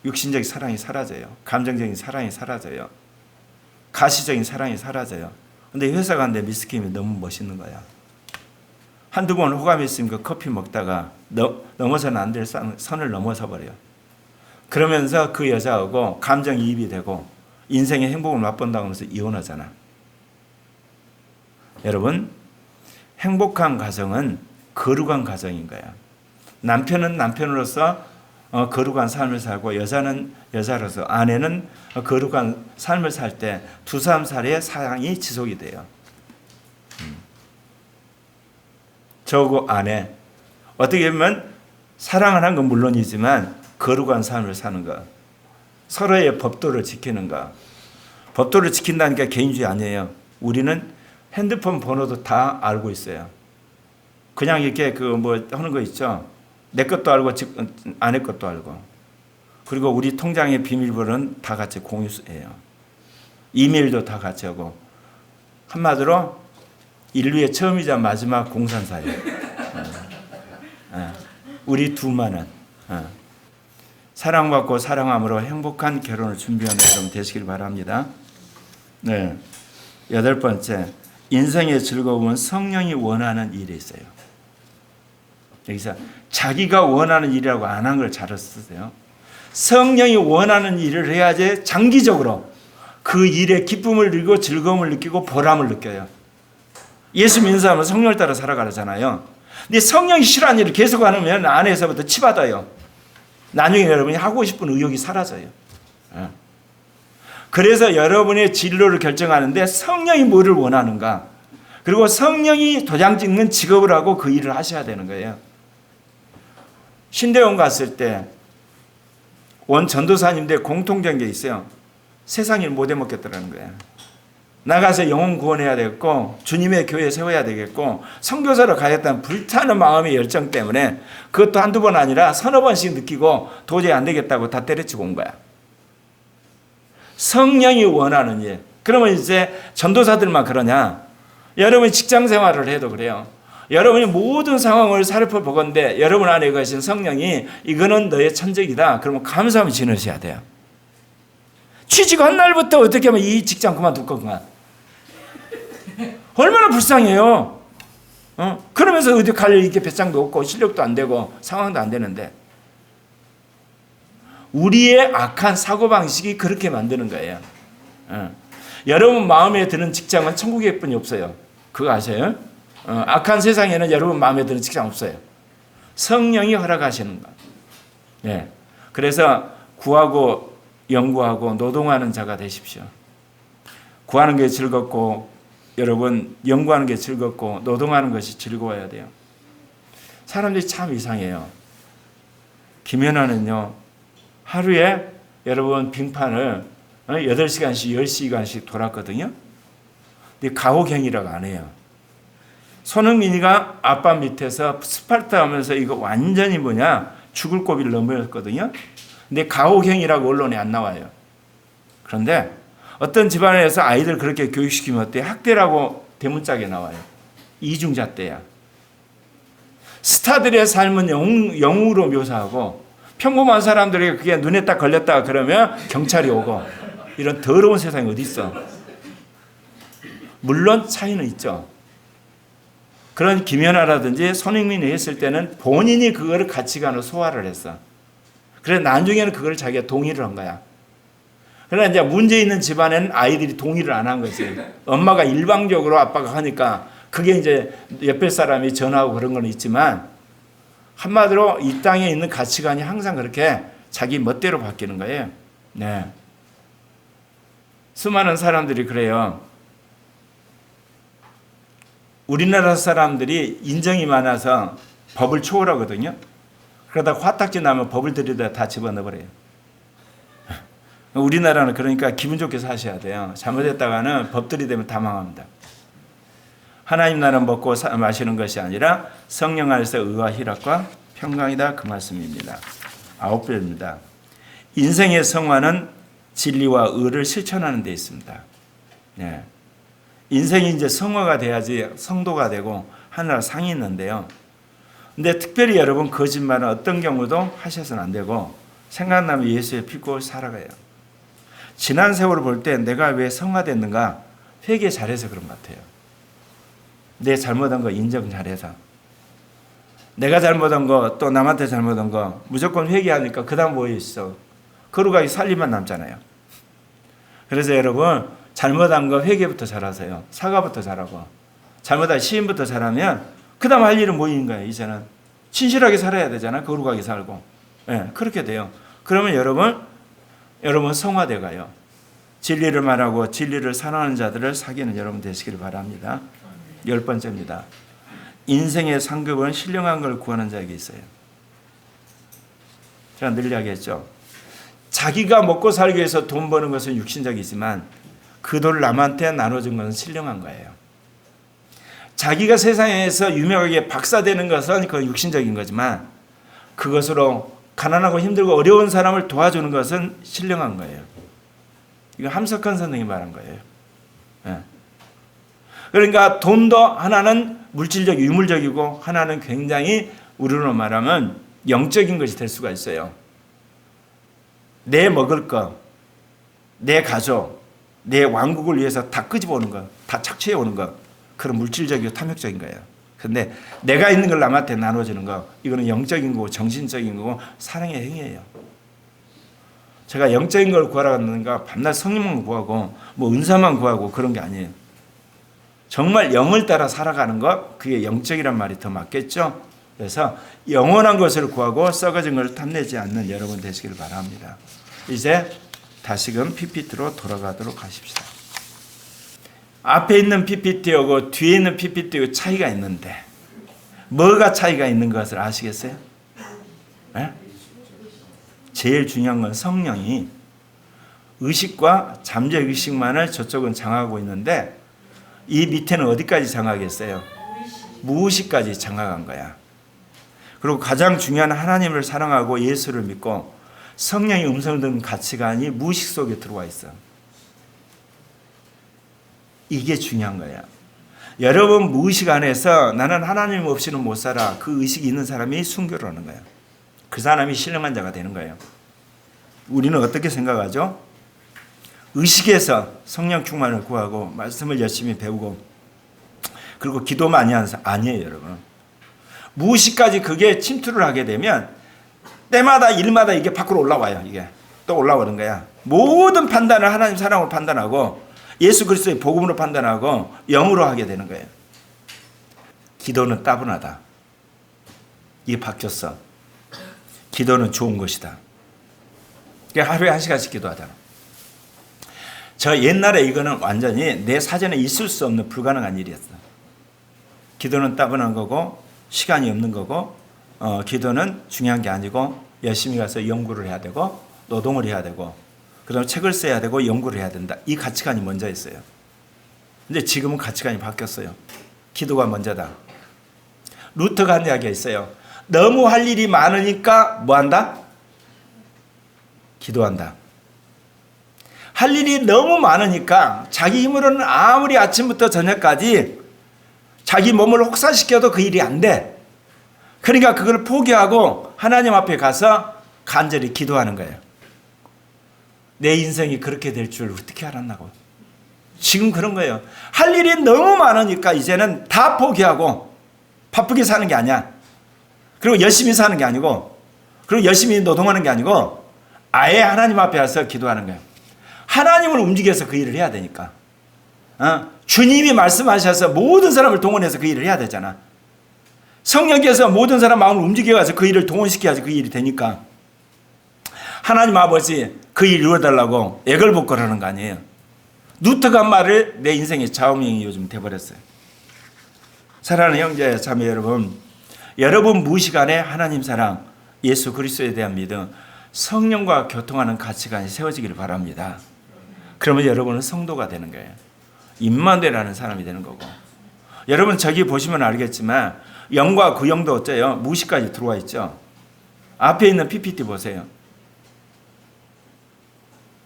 육신적인 사랑이 사라져요. 감정적인 사랑이 사라져요. 가시적인 사랑이 사라져요. 근데 회사 가는데 미스킴이 너무 멋있는 거야. 한두 번 호감이 있으니까 커피 먹다가 넘어서는 안 될 선을 넘어서 버려요. 그러면서 그 여자하고 감정이입이 되고 인생의 행복을 맛본다고 하면서 이혼하잖아. 여러분, 행복한 가정은 거룩한 가정인 거야. 남편은 남편으로서 거룩한 삶을 살고 여자는 여자로서, 아내는 거룩한 삶을 살 때 두 사람 사이의 사랑이 지속이 돼요. 저하고 아내, 어떻게 보면 사랑을 한 건 물론이지만 거룩한 삶을 사는 것, 서로의 법도를 지키는 것. 법도를 지킨다는 게 개인주의 아니에요. 우리는 핸드폰 번호도 다 알고 있어요. 그냥 이렇게 하는 거 있죠. 내 것도 알고 아내 것도 알고. 그리고 우리 통장의 비밀번호는 다 같이 공유해요. 이메일도 다 같이 하고. 한마디로 인류의 처음이자 마지막 공산사예요. 우리 둘만은. 사랑받고 사랑함으로 행복한 결혼을 준비하는 여러분 되시길 바랍니다. 네. 8번째, 인생의 즐거움은 성령이 원하는 일에 있어요. 여기서 자기가 원하는 일이라고 안 한 걸 잘 쓰세요. 성령이 원하는 일을 해야지 장기적으로 그 일에 기쁨을 느끼고 즐거움을 느끼고 보람을 느껴요. 예수 믿는 사람은 성령을 따라 살아가잖아요. 근데 성령이 싫어하는 일을 계속 하면 안에서부터 치받아요. 나중에 여러분이 하고 싶은 의욕이 사라져요. 그래서 여러분의 진로를 결정하는데 성령이 뭐를 원하는가, 그리고 성령이 도장 찍는 직업을 하고 그 일을 하셔야 되는 거예요. 신대원 갔을 때 원 전도사님들 공통된 게 있어요. 세상 일 못 해먹겠다는 거예요. 나가서 영혼 구원해야 되겠고 주님의 교회 세워야 되겠고 선교사로 가겠다는 불타는 마음의 열정 때문에 그것도 한두 번 아니라 서너 번씩 느끼고 도저히 안 되겠다고 다 때려치고 온 거야. 성령이 원하는 일. 그러면 이제 전도사들만 그러냐? 여러분이 직장 생활을 해도 그래요. 여러분이 모든 상황을 살펴보건대 여러분 안에 계신 성령이 이거는 너의 천적이다. 그러면 감사함을 지내셔야 돼요. 취직한 날부터 어떻게 하면 이 직장 그만둘 건가? 얼마나 불쌍해요. 그러면서 어디 갈 이렇게 배짱도 없고 실력도 안 되고 상황도 안 되는데 우리의 악한 사고방식이 그렇게 만드는 거예요. 여러분 마음에 드는 직장은 천국에 뿐이 없어요. 그거 아세요? 악한 세상에는 여러분 마음에 드는 직장 없어요. 성령이 허락하시는 것. 네. 그래서 구하고 연구하고 노동하는 자가 되십시오. 구하는 게 즐겁고 여러분 연구하는 게 즐겁고 노동하는 것이 즐거워야 돼요. 사람들이 참 이상해요. 김연아는요. 하루에 여러분 빙판을 8시간씩 10시간씩 돌았거든요. 근데 가호경이라고 안 해요. 손흥민이가 아빠 밑에서 스파르타 하면서 이거 완전히 죽을 고비를 넘었거든요. 근데 가호경이라고 언론에 안 나와요. 그런데 어떤 집안에서 아이들 그렇게 교육시키면 어때요? 학대라고 대문짝에 나와요. 이중잣 대야. 스타들의 삶은 영웅으로 묘사하고 평범한 사람들에게 그게 눈에 딱 걸렸다 그러면 경찰이 오고 이런 더러운 세상이 어디 있어? 물론 차이는 있죠. 그런 김연아라든지 손흥민이 했을 때는 본인이 그거를 가치관으로 소화를 했어. 그래서 나중에는 그걸 자기가 동의를 한 거야. 그러나 이제 문제 있는 집안에는 아이들이 동의를 안 한 거지. 엄마가 일방적으로 아빠가 하니까 그게 이제 옆에 사람이 전화하고 그런 건 있지만 한마디로 이 땅에 있는 가치관이 항상 그렇게 자기 멋대로 바뀌는 거예요. 네. 수많은 사람들이 그래요. 우리나라 사람들이 인정이 많아서 법을 초월하거든요. 그러다 화딱지 나면 법을 들이다 다 집어넣어버려요. 우리나라는 그러니까 기분 좋게 사셔야 돼요. 잘못했다가는 법 들이대면 다 망합니다. 하나님 나라 먹고 마시는 것이 아니라 성령 안에서 의와 희락과 평강이다. 그 말씀입니다. 9번입니다. 인생의 성화는 진리와 의를 실천하는 데 있습니다. 네. 인생이 이제 성화가 돼야지 성도가 되고 하늘나라 상이 있는데요. 근데 특별히 여러분 거짓말은 어떤 경우도 하셔서는 안 되고 생각나면 예수의 피고 살아가요. 지난 세월을 볼 때 내가 왜 성화됐는가 회개 잘해서 그런 것 같아요. 내 잘못한 거 인정 잘해서 내가 잘못한 거 또 남한테 잘못한 거 무조건 회개하니까 그 다음 뭐 있어? 거룩하게 살림만 남잖아요. 그래서 여러분 잘못한 거 회개부터 잘하세요. 사과부터 잘하고 잘못한 시인부터 잘하면 그 다음 할 일은 뭐인 거예요. 이제는 진실하게 살아야 되잖아. 거룩하게 살고. 예, 그렇게 돼요. 그러면 여러분 성화돼 가요. 진리를 말하고 진리를 사랑하는 자들을 사귀는 여러분 되시기를 바랍니다. 10번째입니다. 인생의 상급은 신령한 걸 구하는 자에게 있어요. 제가 늘 이야기했죠. 자기가 먹고 살기 위해서 돈 버는 것은 육신적이지만 그 돈을 남한테 나눠준 것은 신령한 거예요. 자기가 세상에서 유명하게 박사되는 것은 그 육신적인 거지만 그것으로 가난하고 힘들고 어려운 사람을 도와주는 것은 신령한 거예요. 이거 함석헌 선생님이 말한 거예요. 예. 그러니까 돈도 하나는 물질적 유물적이고 하나는 굉장히 우리로 말하면 영적인 것이 될 수가 있어요. 내 먹을 것, 내 가족, 내 왕국을 위해서 다 끄집어 오는 것, 다 착취해 오는 것, 그런 물질적이고 탐욕적인 거예요. 근데 내가 있는 걸 남한테 나눠주는 거, 이거는 영적인 거고 정신적인 거고 사랑의 행위예요. 제가 영적인 걸 구하라고 하는가 밤낮 성령만 구하고 뭐 은사만 구하고 그런 게 아니에요. 정말 영을 따라 살아가는 것, 그게 영적이란 말이 더 맞겠죠. 그래서 영원한 것을 구하고 썩어진 걸 탐내지 않는 여러분 되시길 바랍니다. 이제 다시금 PPT로 돌아가도록 하십시다. 앞에 있는 PPT하고 뒤에 있는 PPT하고 차이가 있는데 뭐가 차이가 있는 것을 아시겠어요? 네? 제일 중요한 건 성령이 의식과 잠재 의식만을 저쪽은 장악하고 있는데 이 밑에는 어디까지 장악했어요? 무의식까지 장악한 거야. 그리고 가장 중요한 하나님을 사랑하고 예수를 믿고 성령의 음성을 듣는 가치관이 무의식 속에 들어와 있어. 이게 중요한 거야. 여러분 무의식 안에서 나는 하나님 없이는 못 살아. 그 의식이 있는 사람이 순교를 하는 거야. 그 사람이 신령한 자가 되는 거예요. 우리는 어떻게 생각하죠? 의식에서 성령 충만을 구하고 말씀을 열심히 배우고 그리고 기도 많이 하는 사람 아니에요, 여러분. 무의식까지 그게 침투를 하게 되면 때마다 일마다 이게 밖으로 올라와요. 이게 또 올라오는 거야. 모든 판단을 하나님 사랑으로 판단하고 예수 그리스도의 복음으로 판단하고 영으로 하게 되는 거예요. 기도는 따분하다. 이게 바뀌었어. 기도는 좋은 것이다. 그러니까 하루에 1시간씩 기도하잖아. 저 옛날에 이거는 완전히 내 사전에 있을 수 없는 불가능한 일이었어. 기도는 따분한 거고 시간이 없는 거고 기도는 중요한 게 아니고 열심히 가서 연구를 해야 되고 노동을 해야 되고 그다음에 책을 써야 되고 연구를 해야 된다. 이 가치관이 먼저였어요. 근데 지금은 가치관이 바뀌었어요. 기도가 먼저다. 루터가 한 이야기가 있어요. 너무 할 일이 많으니까 뭐 한다? 기도한다. 할 일이 너무 많으니까 자기 힘으로는 아무리 아침부터 저녁까지 자기 몸을 혹사시켜도 그 일이 안 돼. 그러니까 그걸 포기하고 하나님 앞에 가서 간절히 기도하는 거예요. 내 인생이 그렇게 될 줄 어떻게 알았나고. 지금 그런 거예요. 할 일이 너무 많으니까 이제는 다 포기하고 바쁘게 사는 게 아니야. 그리고 열심히 사는 게 아니고 그리고 열심히 노동하는 게 아니고 아예 하나님 앞에 와서 기도하는 거예요. 하나님을 움직여서 그 일을 해야 되니까. 주님이 말씀하셔서 모든 사람을 동원해서 그 일을 해야 되잖아. 성령께서 모든 사람 마음을 움직여가서 그 일을 동원시켜야지 그 일이 되니까. 하나님 아버지 그 일 이루어달라고 애걸복걸하는 거 아니에요. 루터가 한 말을 내 인생의 좌우명이 요즘 돼버렸어요. 사랑하는 형제 자매 여러분 무의식 안에 하나님 사랑, 예수 그리스도에 대한 믿음, 성령과 교통하는 가치관이 세워지기를 바랍니다. 그러면 여러분은 성도가 되는 거예요. 임마누엘이라는 사람이 되는 거고. 여러분 저기 보시면 알겠지만 영과 그 영도 어째요? 무의식까지 들어와 있죠. 앞에 있는 PPT 보세요.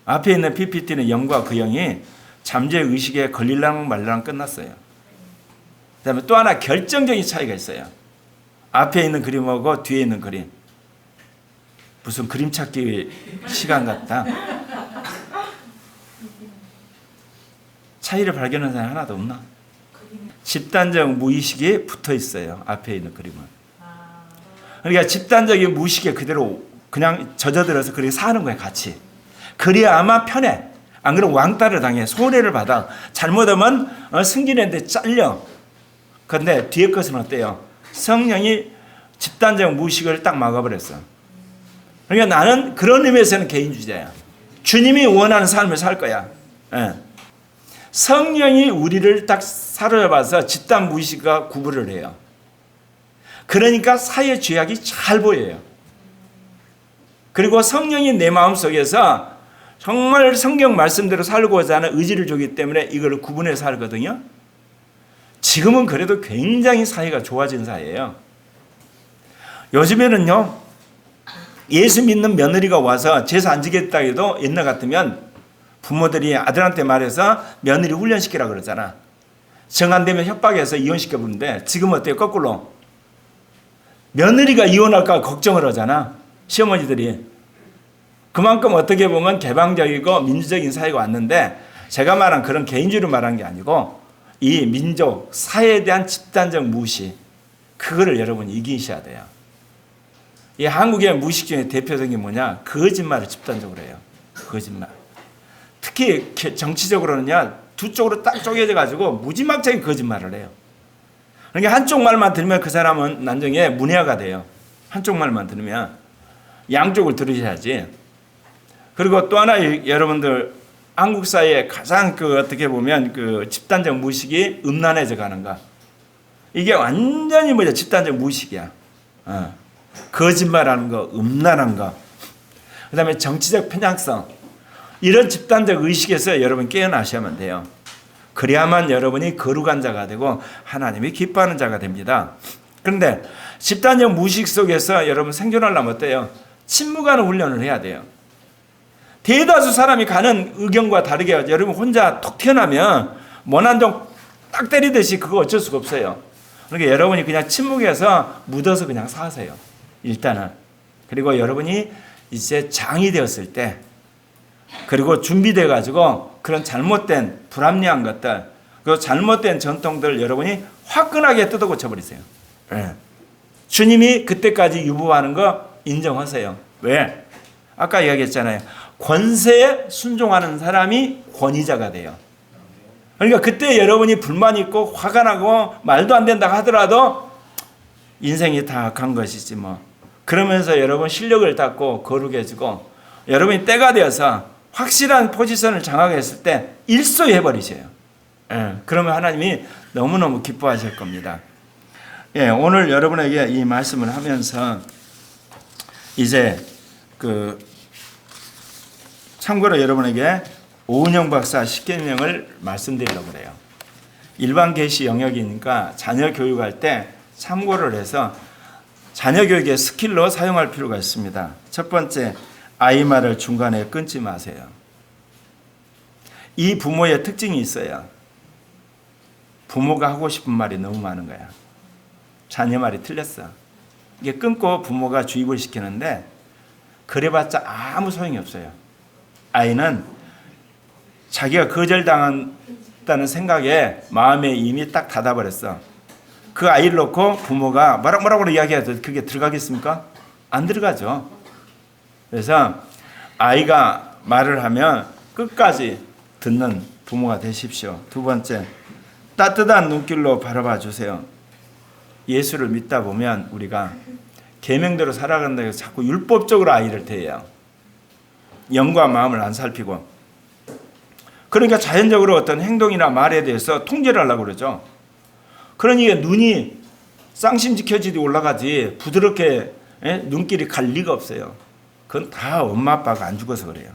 앞에 있는 PPT는 영과 그 영이 잠재 의식에 걸릴랑 말랑 끝났어요. 그 다음에 또 하나 결정적인 차이가 있어요. 앞에 있는 그림하고 뒤에 있는 그림. 무슨 그림 찾기 시간 같다. 차이를 발견하는 사람이 하나도 없나? 집단적 무의식이 붙어 있어요. 앞에 있는 그림은. 그러니까 집단적인 무의식에 그대로 그냥 젖어들어서 그렇게 사는 거야, 같이. 그래야 아마 편해. 안 그러면 왕따를 당해. 손해를 받아. 잘못하면 승진했는데 잘려. 그런데 뒤에 것은 어때요? 성령이 집단적 무의식을 딱 막아버렸어. 그러니까 나는 그런 의미에서는 개인주의자야. 주님이 원하는 삶을 살 거야. 예. 성령이 우리를 딱 사로잡아서 집단 무의식과 구분을 해요. 그러니까 사회 죄악이 잘 보여요. 그리고 성령이 내 마음속에서 정말 성경 말씀대로 살고자 하는 의지를 주기 때문에 이걸 구분해서 살거든요. 지금은 그래도 굉장히 사회가 좋아진 사회예요. 요즘에는요, 예수 믿는 며느리가 와서 제사 안 지겠다 해도 옛날 같으면 부모들이 아들한테 말해서 며느리 훈련시키라 그러잖아. 정 안 되면 협박해서 이혼시켜 부르는데 지금 어때요? 거꾸로. 며느리가 이혼할까 걱정을 하잖아. 시어머니들이. 그만큼 어떻게 보면 개방적이고 민주적인 사회가 왔는데, 제가 말한 그런 개인주의로 말한 게 아니고 이 민족, 사회에 대한 집단적 무의식, 그거를 여러분이 이기셔야 돼요. 이 한국의 무의식 중에 대표적인 게 뭐냐? 거짓말을 집단적으로 해요. 거짓말. 특히 정치적으로는요, 두 쪽으로 딱 쪼개져 가지고 무지막지하게 거짓말을 해요. 그러니까 한쪽 말만 들으면 그 사람은 나중에 문외화가 돼요. 한쪽 말만 들으면. 양쪽을 들으셔야지. 그리고 또 하나, 여러분들 한국 사회에 가장 어떻게 보면 집단적 무의식이 음란해져 가는가? 이게 완전히 뭐죠? 집단적 무의식이야. 거짓말하는 거, 음란한 거. 그다음에 정치적 편향성. 이런 집단적 의식에서 여러분 깨어나셔야만 돼요. 그래야만 여러분이 거룩한 자가 되고 하나님이 기뻐하는 자가 됩니다. 그런데 집단적 무의식 속에서 여러분 생존하려면 어때요? 침묵하는 훈련을 해야 돼요. 대다수 사람이 가는 의견과 다르게 여러분 혼자 톡 튀어나면 모난동 딱 때리듯이 그거 어쩔 수가 없어요. 그러니까 여러분이 그냥 침묵해서 묻어서 그냥 사세요. 일단은. 그리고 여러분이 이제 장이 되었을 때, 그리고 준비돼 가지고 그런 잘못된 불합리한 것들, 그 잘못된 전통들 여러분이 화끈하게 뜯어 고쳐버리세요. 네. 주님이 그때까지 유보하는 거 인정하세요. 왜? 아까 이야기했잖아요. 권세에 순종하는 사람이 권위자가 돼요. 그러니까 그때 여러분이 불만 있고 화가 나고 말도 안 된다 하더라도 인생이 다 악한 것이지 뭐. 그러면서 여러분 실력을 닦고 거룩해지고 여러분이 때가 되어서 확실한 포지션을 장악했을 때 일소해버리세요. 예, 그러면 하나님이 너무너무 기뻐하실 겁니다. 예, 오늘 여러분에게 이 말씀을 하면서 이제 참고로 여러분에게 오은영 박사 십계명을 말씀드리려고 그래요. 일반 계시 영역이니까 자녀 교육할 때 참고를 해서 자녀 교육의 스킬로 사용할 필요가 있습니다. 첫 번째, 아이 말을 중간에 끊지 마세요. 이 부모의 특징이 있어요. 부모가 하고 싶은 말이 너무 많은 거야. 자녀 말이 틀렸어. 이게 끊고 부모가 주입을 시키는데 그래봤자 아무 소용이 없어요. 아이는 자기가 거절당한다는 생각에 마음에 이미 딱 닫아버렸어. 그 아이를 놓고 부모가 뭐라고 이야기해도 그게 들어가겠습니까? 안 들어가죠. 그래서 아이가 말을 하면 끝까지 듣는 부모가 되십시오. 두 번째, 따뜻한 눈길로 바라봐 주세요. 예수를 믿다 보면 우리가 계명대로 살아간다고 해서 자꾸 율법적으로 아이를 대해요. 영과 마음을 안 살피고. 그러니까 자연적으로 어떤 행동이나 말에 대해서 통제를 하려고 그러죠. 그러니까 눈이 쌍심지켜지듯이 올라가지 부드럽게 눈길이 갈 리가 없어요. 그건 다 엄마 아빠가 안 죽어서 그래요.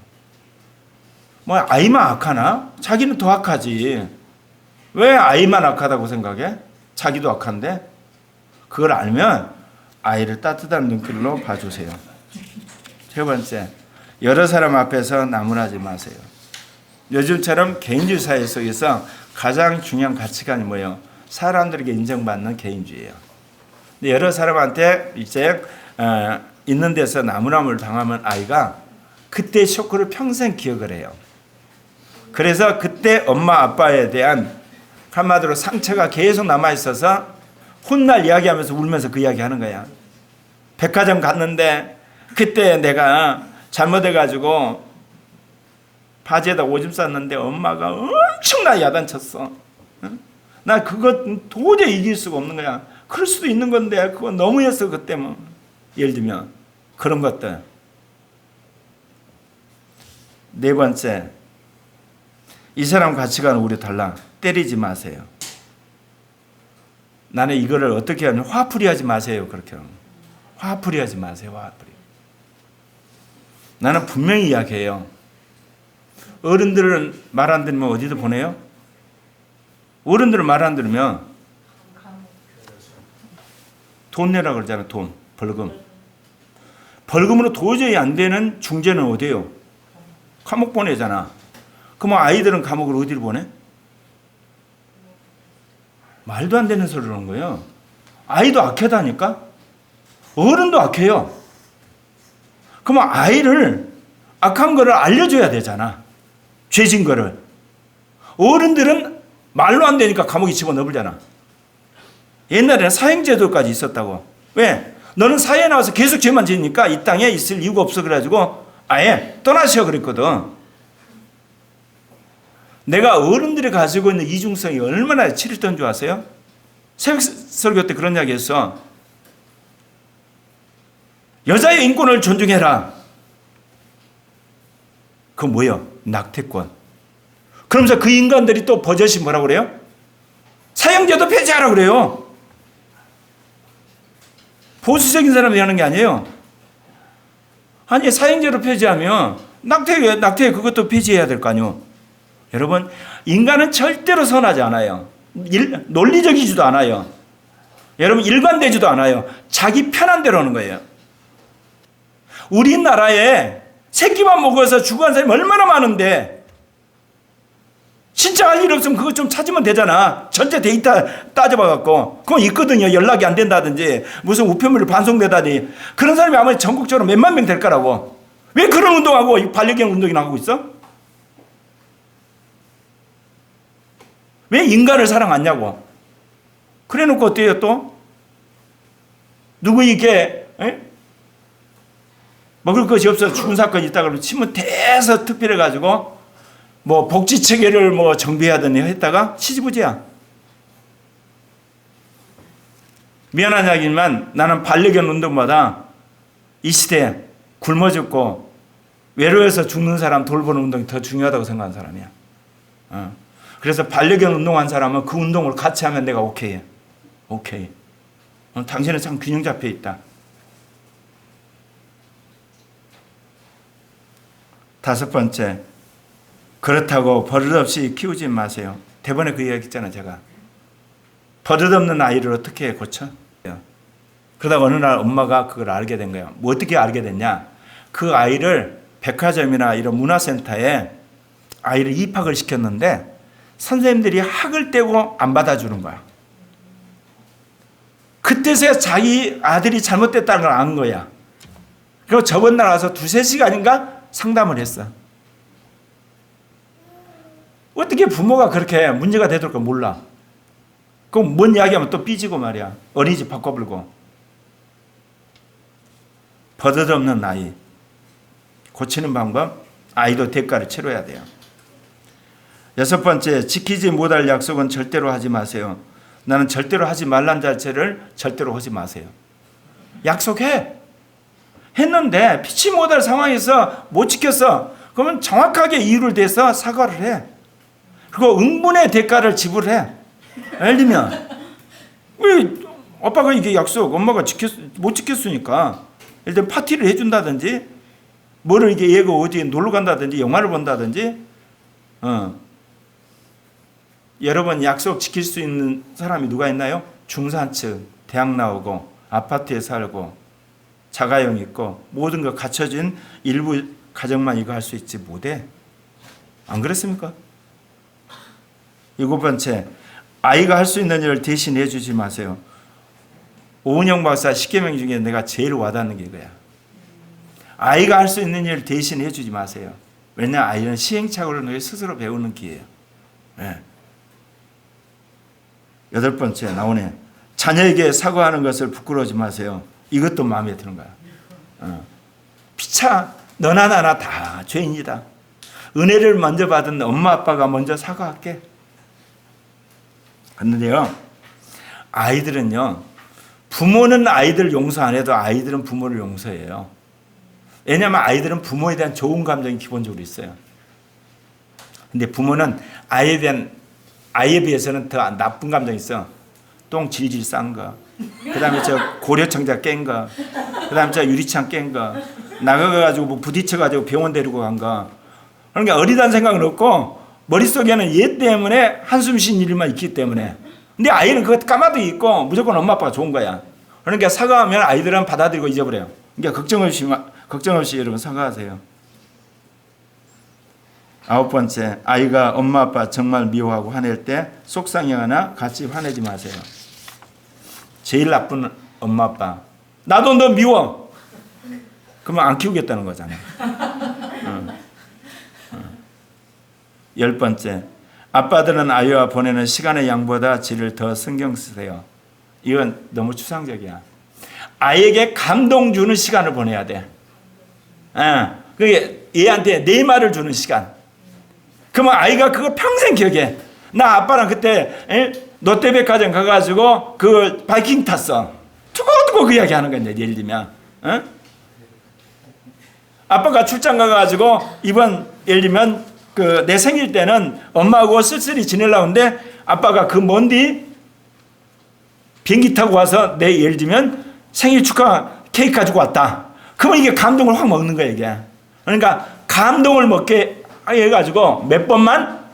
뭐 아이만 악하나? 자기는 더 악하지. 왜 아이만 악하다고 생각해? 자기도 악한데? 그걸 알면 아이를 따뜻한 눈길로 봐주세요. 세 번째, 여러 사람 앞에서 나무라지 마세요. 요즘처럼 개인주의 사회 속에서 가장 중요한 가치관이 뭐예요? 사람들에게 인정받는 개인주의예요. 근데 여러 사람한테 이제 있는 데서 나무라무를 당하면 아이가 그때 쇼크를 평생 기억을 해요. 그래서 그때 엄마 아빠에 대한 한마디로 상처가 계속 남아있어서 훗날 이야기하면서 울면서 그 이야기 하는 거야. 백화점 갔는데 그때 내가 잘못해가지고 바지에다 오줌 쌌는데 엄마가 엄청나게 야단쳤어. 응? 나 그거 도저히 이길 수가 없는 거야. 그럴 수도 있는 건데 그거 너무했어 그때 뭐. 예를 들면 그런 것들. 네 번째, 이 사람 가치관은 우리 달라. 때리지 마세요. 나는 이거를 어떻게 하면 화풀이 하지 마세요. 그렇게 하면. 화풀이 하지 마세요. 화풀이. 나는 분명히 이야기해요. 어른들은 말 안 들으면 어디도 보내요? 어른들은 말 안 들으면 돈 내라 그러잖아. 돈, 벌금. 벌금으로 도저히 안 되는 중재는 어디예요? 감옥 보내잖아. 그럼 아이들은 감옥을 어디로 보내? 말도 안 되는 소리를 하는 거예요. 아이도 악하다니까? 어른도 악해요. 그러면 아이를 악한 거를 알려줘야 되잖아. 죄진 거를. 어른들은 말로 안 되니까 감옥에 집어넣으잖아. 옛날에는 사형제도까지 있었다고. 왜? 너는 사회에 나와서 계속 죄만 지으니까 이 땅에 있을 이유가 없어 그래가지고 아예 떠나셔 그랬거든. 내가 어른들이 가지고 있는 이중성이 얼마나 치밀했던 줄 아세요? 새벽 설교 때 그런 이야기 했어. 여자의 인권을 존중해라. 그건 뭐예요? 낙태권. 그러면서 그 인간들이 또 버젓이 뭐라고 그래요? 사형제도 폐지하라 그래요. 보수적인 사람이 하는 게 아니에요. 아니 사형제로 폐지하면 낙태 그것도 폐지해야 될 거 아니에요. 여러분 인간은 절대로 선하지 않아요. 논리적이지도 않아요. 여러분 일관되지도 않아요. 자기 편한 대로 하는 거예요. 우리나라에 새끼만 먹어서 죽어간 사람이 얼마나 많은데 진짜 할 일 없으면 그거 좀 찾으면 되잖아. 전체 데이터 따져봐갖고 그건 있거든요. 연락이 안 된다든지 무슨 우편물이 반송되다니. 그런 사람이 아마 전국적으로 몇만 명 될 거라고. 왜 그런 운동하고 반려견 운동이나 하고 있어? 왜 인간을 사랑하냐고. 그래놓고 어때요 또? 누구 이게 먹을 것이 없어서 죽은 사건이 있다 그러면 치면 대서 특별해가지고 뭐 복지 체계를 뭐 정비하더니 했다가 시지부지야. 미안한 이야기지만 나는 반려견 운동보다 이 시대에 굶어 죽고 외로워서 죽는 사람 돌보는 운동이 더 중요하다고 생각하는 사람이야. 그래서 반려견 운동한 사람은 그 운동을 같이 하면 내가 오케이해. 오케이. 당신은 참 균형 잡혀 있다. 다섯 번째, 그렇다고 버릇없이 키우지 마세요. 대번에 그 이야기 했잖아요, 제가. 버릇없는 아이를 어떻게 고쳐? 그러다가 어느 날 엄마가 그걸 알게 된 거예요. 뭐 어떻게 알게 됐냐? 그 아이를 백화점이나 이런 문화센터에 아이를 입학을 시켰는데 선생님들이 학을 떼고 안 받아주는 거야. 그때서야 자기 아들이 잘못됐다는 걸 안 거야. 그리고 저번 날 와서 2-3시간인가 상담을 했어. 어떻게 부모가 그렇게 문제가 되도록 몰라. 그럼 뭔 이야기하면 또 삐지고 말이야. 어린이집 바꿔불고. 버릇없는 아이. 고치는 방법, 아이도 대가를 치러야 돼요. 여섯 번째, 지키지 못할 약속은 절대로 하지 마세요. 나는 절대로 하지 말란 자체를 절대로 하지 마세요. 약속해. 했는데 피치 못할 상황에서 못 지켰어. 그러면 정확하게 이유를 대서 사과를 해. 그리고 응분의 대가를 지불해. 예를 들면 왜 아빠가 이게 약속 엄마가 못 지켰으니까 예를 들면 파티를 해준다든지 뭐를 이게 얘가 어디에 놀러 간다든지 영화를 본다든지 여러분 약속 지킬 수 있는 사람이 누가 있나요? 중산층, 대학 나오고 아파트에 살고 자가용 있고 모든 거 갖춰진 일부 가정만 이거 할 수 있지 못해. 안 그렇습니까? 일곱 번째, 아이가 할 수 있는 일을 대신 해주지 마세요. 오은영 박사 10계명 중에 내가 제일 와닿는 게 이거야. 아이가 할 수 있는 일을 대신 해주지 마세요. 왜냐하면 아이는 시행착오를 스스로 배우는 기회예요. 네. 여덟 번째 나오네. 자녀에게 사과하는 것을 부끄러워하지 마세요. 이것도 마음에 드는 거야. 피차 너나 나나 다 죄인이다. 은혜를 먼저 받은 엄마 아빠가 먼저 사과할게. 그런데요, 아이들은요, 부모는 아이들 용서 안 해도 아이들은 부모를 용서해요. 왜냐하면 아이들은 부모에 대한 좋은 감정이 기본적으로 있어요. 근데 부모는 아이에 비해서는 더 나쁜 감정이 있어. 똥 질질 싼 거, 그 다음에 저 고려청자 깬 거, 그 다음에 저 유리창 깬 거, 나가가지고 뭐 부딪혀가지고 병원 데리고 간 거. 그러니까 어리다는 생각은 없고 머릿속에는 얘 때문에 한숨 쉰 일만 있기 때문에. 근데 아이는 그거 까마도 있고 무조건 엄마 아빠가 좋은 거야. 그러니까 사과하면 아이들은 받아들이고 잊어버려요. 그러니까 걱정 없이 여러분 사과하세요. 9번째, 아이가 엄마 아빠 정말 미워하고 화낼 때 속상해하거나 같이 화내지 마세요. 제일 나쁜 엄마 아빠, 나도 너 미워. 그러면 안 키우겠다는 거잖아. 10번째, 아빠들은 아이와 보내는 시간의 양보다 질을 더 신경 쓰세요. 이건 너무 추상적이야. 아이에게 감동 주는 시간을 보내야 돼. 그게 얘한테 내 말을 주는 시간. 그러면 아이가 그거 평생 기억해. 나 아빠랑 그때 롯데백화점 가가지고 그 바이킹 탔어. 두고두고 그 이야기 하는 거야. 예를 들면 아빠가 출장 가가지고 이번 예를 들면 그 내 생일 때는 엄마하고 쓸쓸히 지내려고 하는데 아빠가 그 먼 뒤 비행기 타고 와서 내 예를 들면 생일 축하 케이크 가지고 왔다. 그러면 이게 감동을 확 먹는 거야 이게. 그러니까 감동을 먹게 해가지고 몇 번만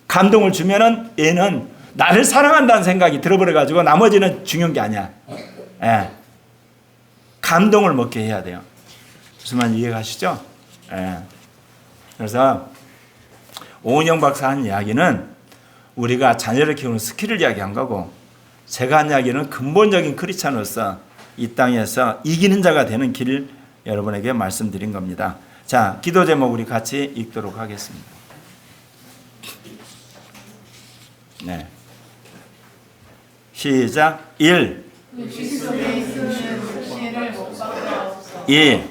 감동을 주면은 얘는 나를 사랑한다는 생각이 들어버려가지고 나머지는 중요한 게 아니야. 예. 감동을 먹게 해야 돼요. 무슨 말인지 이해가시죠? 예. 그래서 오은영 박사 한 이야기는 우리가 자녀를 키우는 스킬을 이야기한 거고, 제가 한 이야기는 근본적인 크리스찬으로서 이 땅에서 이기는 자가 되는 길을 여러분에게 말씀드린 겁니다. 자, 기도 제목 우리 같이 읽도록 하겠습니다. 네. 시작. 1. 2.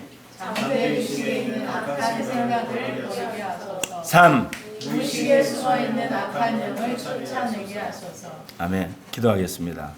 3. 무식에 숨어 있는 악한 영을 쫓아내게 하소서. 아멘. 기도하겠습니다.